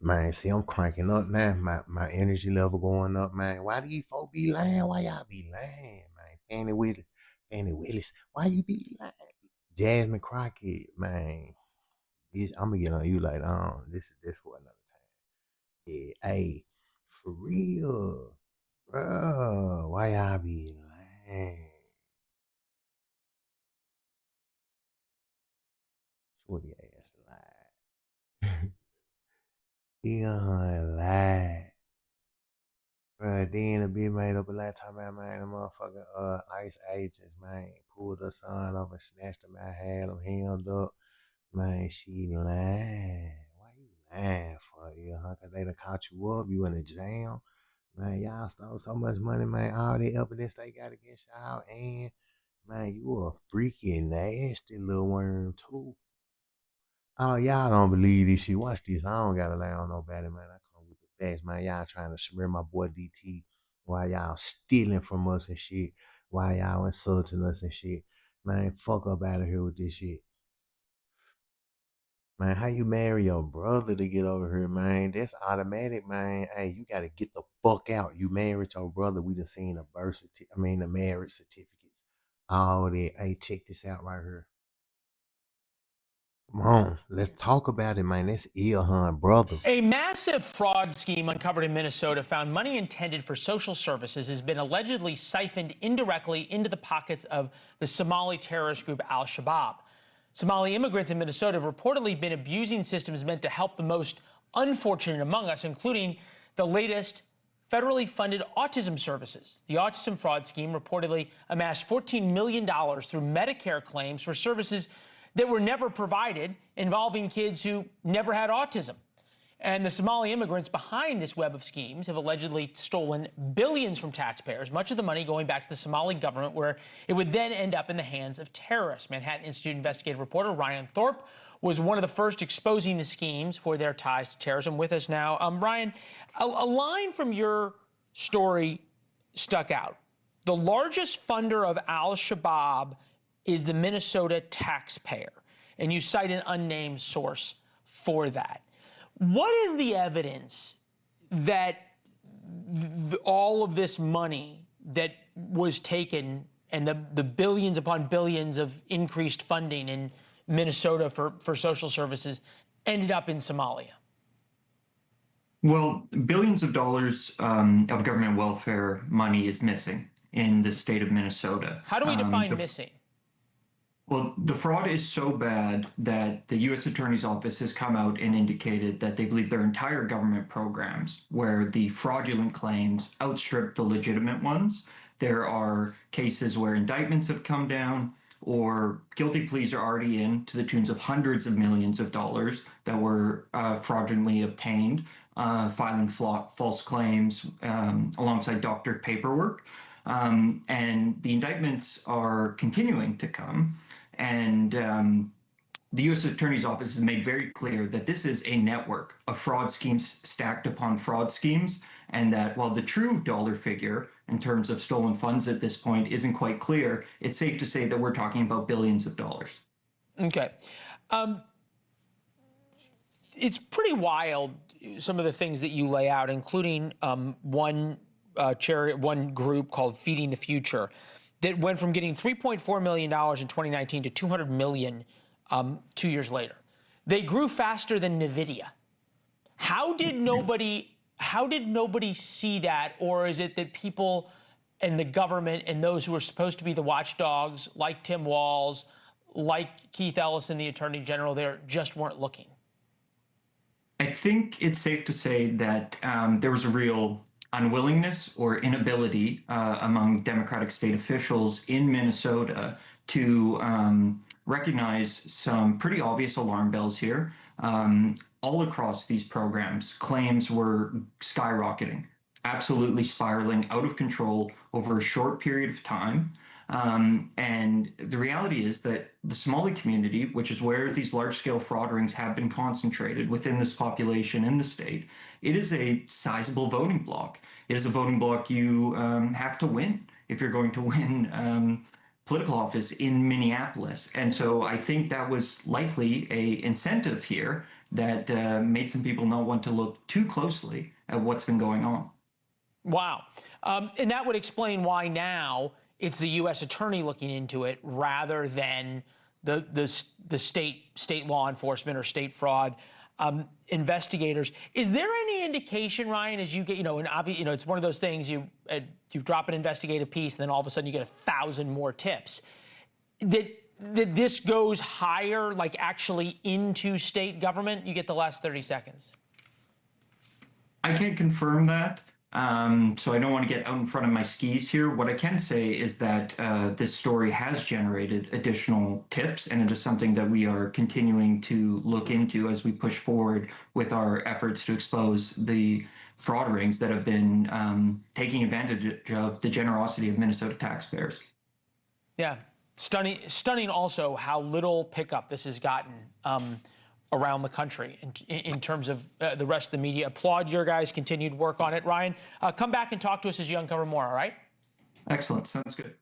Man, see, I'm cranking up now. My energy level going up, man. Why do you folks be lying? Why y'all be lying, man? Fanny Willis. Why you be lying? Jasmine Crockett, man. I'm gonna get on you later on. This for another time. Yeah, hey, for real, bro. Why y'all be lying? Shorty ass lie. Lie. Bruh, then a bit made up a lot time about, man, the motherfucking ICE agents, man, pulled her son up and snatched him out, had him hemmed up. Man, she lying. Why you lying for, Ilhan? Cause they done caught you up, you in a jam. Man, y'all stole so much money, man. All the evidence they got against y'all, and man, you a freaking nasty little worm too. Oh, y'all don't believe this shit. Watch this. I don't gotta lie on nobody, man. I come with the facts, man. Y'all trying to smear my boy DT while y'all stealing from us and shit. While y'all insulting us and shit. Man, fuck up out of here with this shit. Man, how you marry your brother to get over here, man? That's automatic, man. Hey, you gotta get the fuck out. You married your brother. We done seen the the marriage certificates. All that. Hey, check this out right here. Come on, let's talk about it, man. That's Ilhan, brother. A massive fraud scheme uncovered in Minnesota found money intended for social services has been allegedly siphoned indirectly into the pockets of the Somali terrorist group al-Shabaab. Somali immigrants in Minnesota have reportedly been abusing systems meant to help the most unfortunate among us, including the latest federally funded autism services. The autism fraud scheme reportedly amassed $14 million through Medicare claims for services that were never provided, involving kids who never had autism. And the Somali immigrants behind this web of schemes have allegedly stolen billions from taxpayers, much of the money going back to the Somali government, where it would then end up in the hands of terrorists. Manhattan Institute investigative reporter Ryan Thorpe was one of the first exposing the schemes for their ties to terrorism. With us now, Ryan, a line from your story stuck out. The largest funder of al-Shabaab is the Minnesota taxpayer, and you cite an unnamed source for that. What is the evidence that all of this money that was taken and the billions upon billions of increased funding in Minnesota for social services ended up in Somalia? Well, billions of dollars of government welfare money is missing in the state of Minnesota. How do we define missing? Well, the fraud is so bad that the U.S. Attorney's Office has come out and indicated that they believe their entire government programs, where the fraudulent claims outstrip the legitimate ones. There are cases where indictments have come down or guilty pleas are already in to the tunes of hundreds of millions of dollars that were fraudulently obtained, filing false claims alongside doctored paperwork. And the indictments are continuing to come. And the U.S. Attorney's Office has made very clear that this is a network of fraud schemes stacked upon fraud schemes, and that while the true dollar figure in terms of stolen funds at this point isn't quite clear, it's safe to say that we're talking about billions of dollars. Okay. It's pretty wild, some of the things that you lay out, including one group called Feeding the Future that went from getting $3.4 million in 2019 to $200 million 2 years later. They grew faster than NVIDIA. How did nobody see that? Or is it that people and the government and those who are supposed to be the watchdogs, like Tim Walz, like Keith Ellison, the Attorney General, there just weren't looking? I think it's safe to say that there was a real unwillingness or inability among Democratic state officials in Minnesota to recognize some pretty obvious alarm bells here. All across these programs, claims were skyrocketing, absolutely spiraling out of control over a short period of time. And the reality is that the Somali community, which is where these large-scale fraud rings have been concentrated within this population in the state, it is a sizable voting bloc. It is a voting bloc you have to win if you're going to win political office in Minneapolis. And so I think that was likely an incentive here that made some people not want to look too closely at what's been going on. Wow. And that would explain why now it's the U.S. attorney looking into it rather than the state law enforcement or state fraud investigators. Is there any indication, Ryan, as you get, and obviously, it's one of those things you drop an investigative piece, and then all of a sudden you get 1,000 more tips that this goes higher, like actually into state government? You get the last 30 seconds. I can't confirm that, so I don't want to get out in front of my skis here. What I can say is that this story has generated additional tips, and it is something that we are continuing to look into as we push forward with our efforts to expose the fraud rings that have been taking advantage of the generosity of Minnesota taxpayers. Yeah, stunning also how little pickup this has gotten around the country in terms of the rest of the media. Applaud your guys' continued work on it. Ryan, come back and talk to us as you uncover more, all right? Excellent. Sounds good.